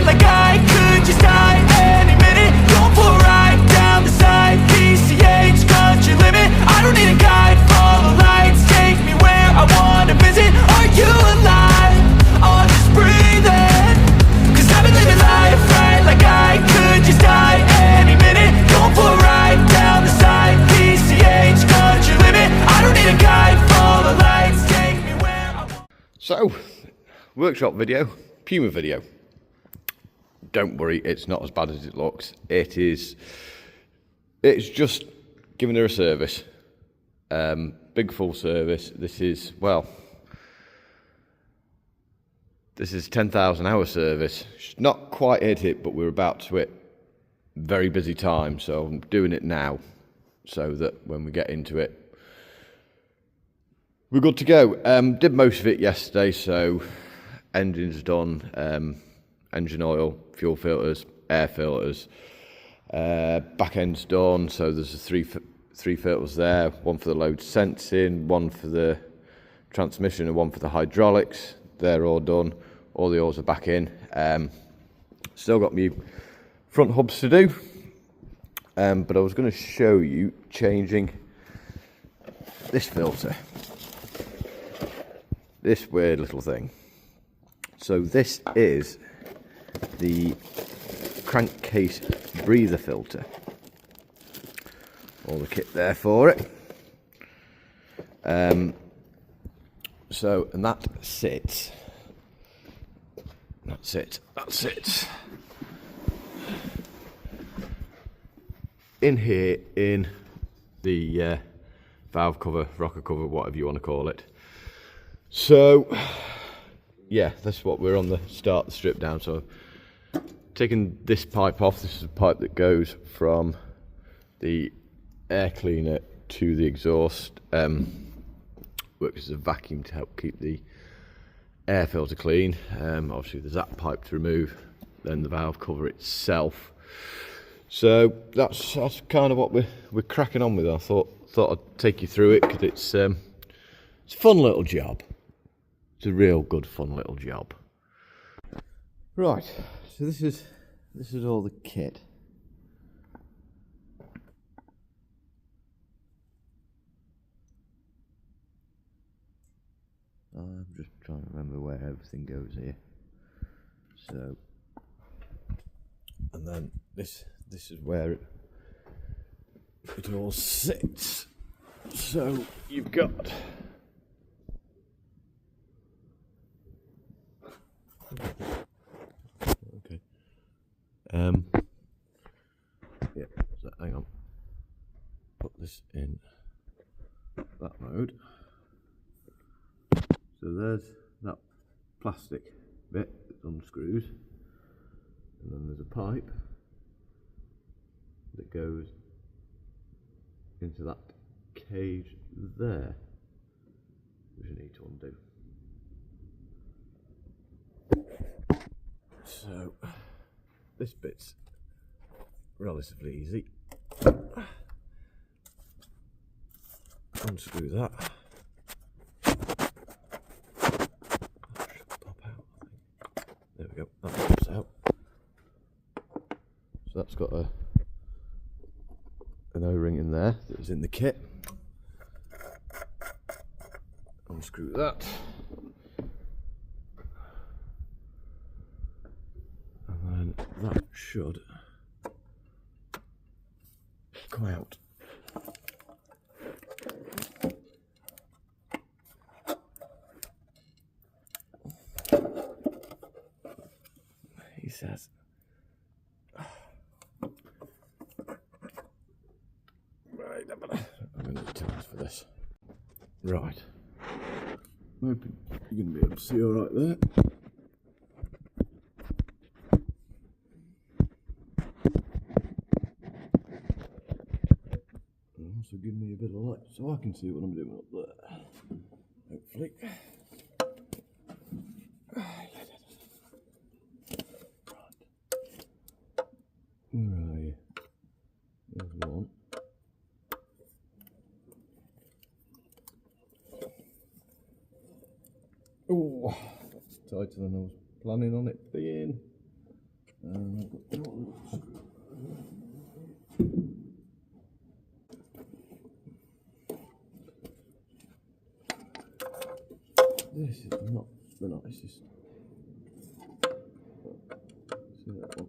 right, like I could just die any minute. Going for a ride down the side, PCH, country limit. I don't need a guide, follow lights, take me where I wanna visit. Are you alive? Or just breathing? Cause I've been living life right, like I could just die any minute. Going for a ride down the side, PCH, country limit. I don't need a guide, follow lights, take me where I want. So, workshop video, Puma video. Don't worry, it's not as bad as it looks. It's just giving her a service. Big full service. This is 10,000 hour service. She's not quite hit it, but we're about to hit very busy time, so I'm doing it now so that when we get into it, we're good to go. Did most of it yesterday, so engine's done, engine oil, fuel filters, air filters, back end's done, so there's three filters there, one for the load sensing, one for the transmission and one for the hydraulics. They're all done, all the oils are back in. Still got me front hubs to do, but I was going to show you changing this filter, this weird little thing. So this is the crankcase breather filter, all the kit there for it. So, and that sits, that's it, in here, in the valve cover, rocker cover, whatever you want to call it. So yeah, that's what we're on the start, the strip down. So taking this pipe off. This is a pipe that goes from the air cleaner to the exhaust. Works as a vacuum to help keep the air filter clean. Obviously there's that pipe to remove, then the valve cover itself. So that's kind of what we're cracking on with. I thought I'd take you through it because it's a fun little job. It's a real good fun little job. Right, so this is all the kit. I'm just trying to remember where everything goes here. So, and then this is where it all sits. So you've got okay. Yeah, so hang on. Put this in that mode. So there's that plastic bit that unscrews, and then there's a pipe that goes into that cage there, which you need to undo. So this bit's relatively easy. Unscrew that. There we go, that pops out. So that's got an O-ring in there that was in the kit. Unscrew that. And then that should come out. He says, right, I'm going to need tools for this. Right, I'm hoping you're going to be able to see all right there. And also give me a bit of light so I can see what I'm doing up there, hopefully. Where are you? There's one. Oh, that's tighter than I was planning on it being. This is not the nicest. See that one?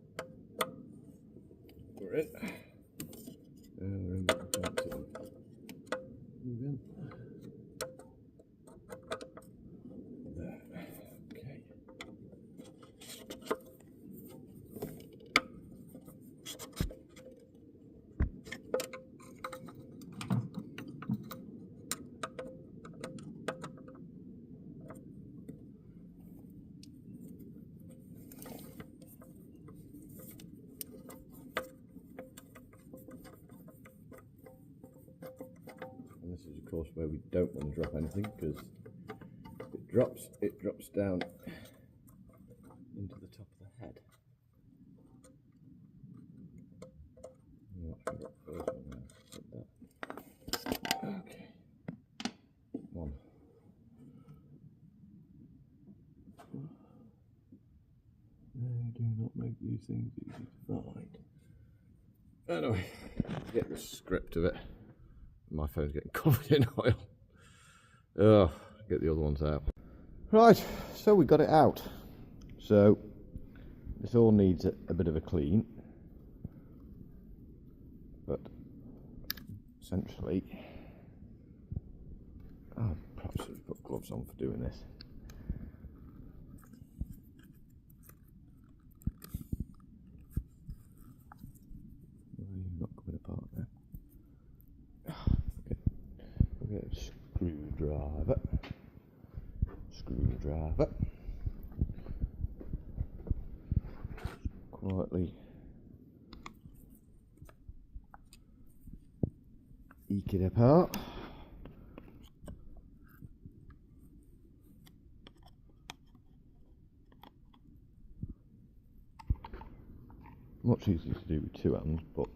We're in. We're in. Move in. There. Okay. And this is of course where we don't want to drop anything, because it drops down into the top of the head. You actually got the first one there, like that. Okay. One. They do not make these things easy to find. Anyway, get the script of it. My phone's getting covered in oil. Oh, get the other ones out. Right, so we got it out. So this all needs a bit of a clean, but essentially, I perhaps should have put gloves on for doing this. You're not coming apart now. We'll get a screwdriver. Quietly eke it apart. Much easier to do with two hands, but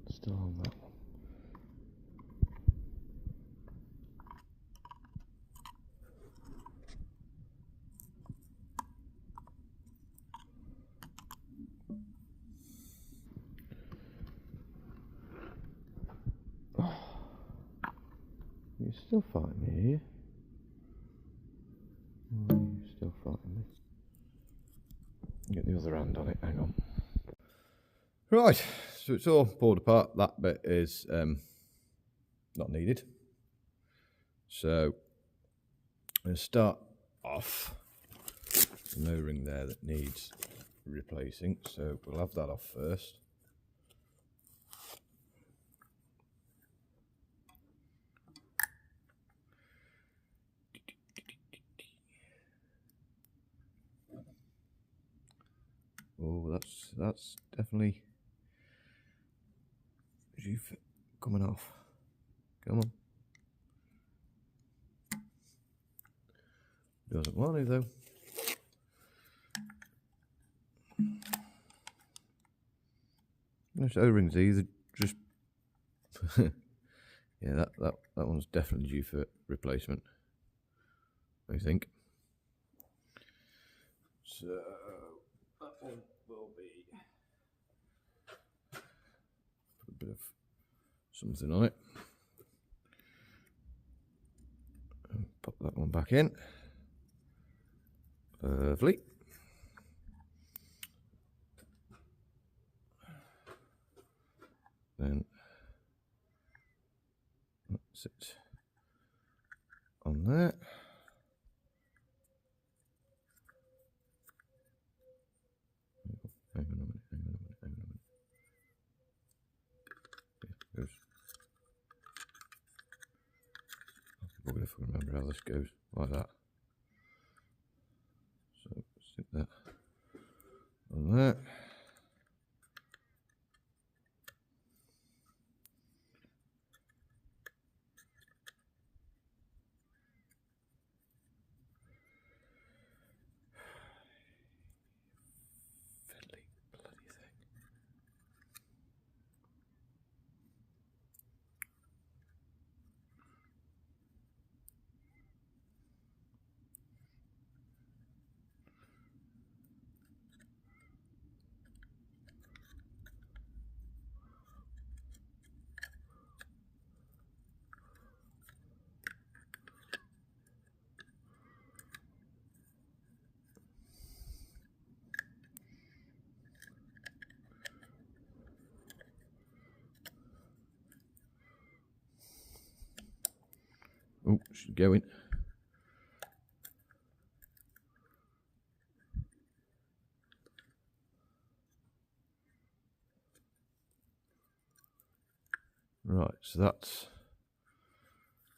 still on that one. You still fighting me here? You still fighting me? Get the other hand on it, hang on. Right, so it's all pulled apart. That bit is not needed. So I'm going to start off. There's no ring there that needs replacing, so we'll have that off first. Oh, that's definitely coming off. Come on. Doesn't want it though. Those O-rings, these are just yeah, that one's definitely due for replacement, I think. So that one will be put a bit of something on it. And pop that one back in. Lovely. Then that's it on there. Hang on a minute. Yeah, goes. I'll be if I remember how this goes, like that. So stick that on there. Oh, she's going. Right, so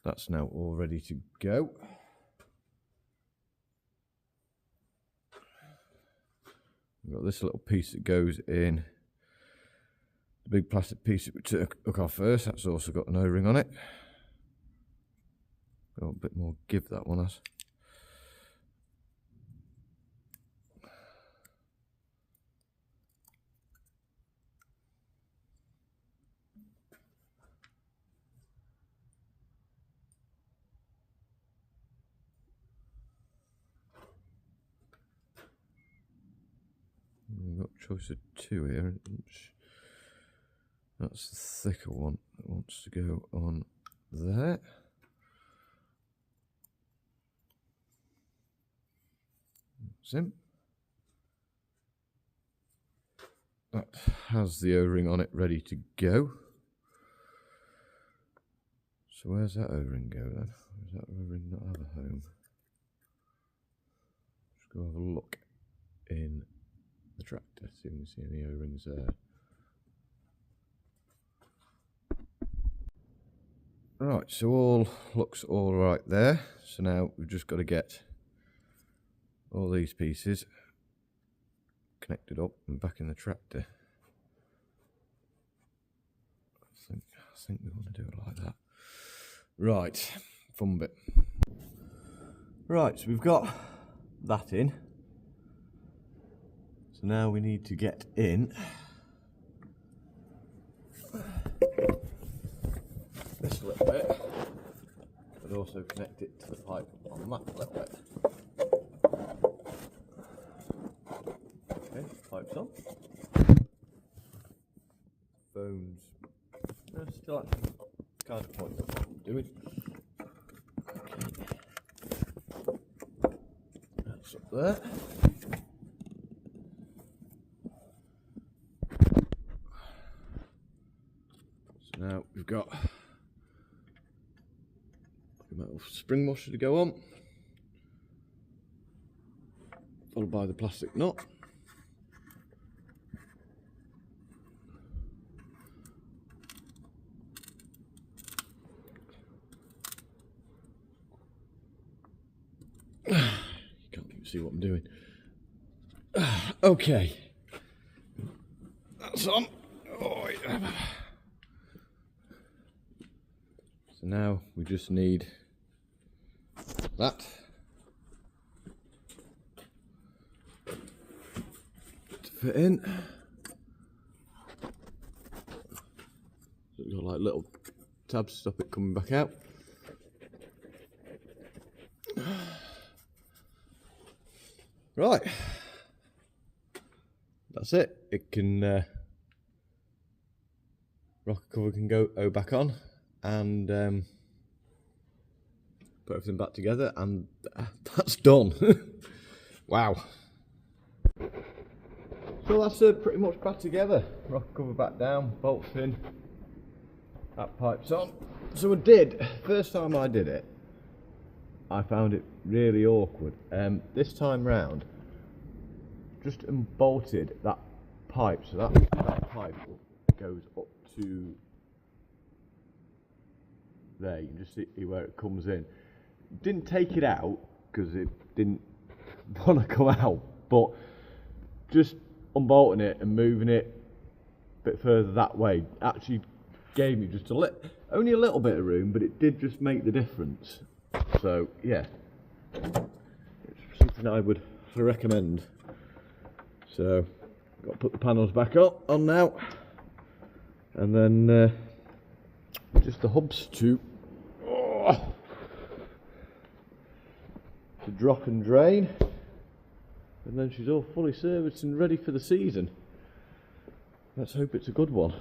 that's now all ready to go. We've got this little piece that goes in the big plastic piece that we took off first. That's also got an O-ring on it. Got a bit more give, that one has. We've got a choice of two here. That's the thicker one that wants to go on there. Sim. That has the O-ring on it ready to go. So where's that O-ring go then? Does that O-ring not have a home? Just go have a look in the tractor, see if we can see any O-rings there. Right, so all looks all right there. So now we've just got to get all these pieces connected up and back in the tractor. I think we want to do it like that. Right, fun bit. Right, so we've got that in. So now we need to get in this little bit, but also connect it to the pipe on that little bit. Okay, pipes on. Phones. No, still actually kind of pointing at what I'm doing. Okay. That's up there. So now we've got a metal spring washer to go on, followed by the plastic nut. You can't even see what I'm doing. Okay, that's on. Oh, yeah. So now we just need that to fit in. So we've got like little tabs to stop it coming back out. Right, that's it. It can rocker cover can go back on, and put everything back together, and that's done. Wow. So that's pretty much back together. Rocker cover back down, bolts in, that pipe's on. So I did, first time I did it, I found it really awkward. This time round, just unbolted that pipe, so that pipe goes up to there. You can just see where it comes in. Didn't take it out because it didn't want to come out, but just unbolting it and moving it a bit further that way actually gave me just only a little bit of room, but it did just make the difference. So yeah, it's something I would recommend. So got to put the panels back on now, and then just the hubs to drop and drain, and then she's all fully serviced and ready for the season. Let's hope it's a good one.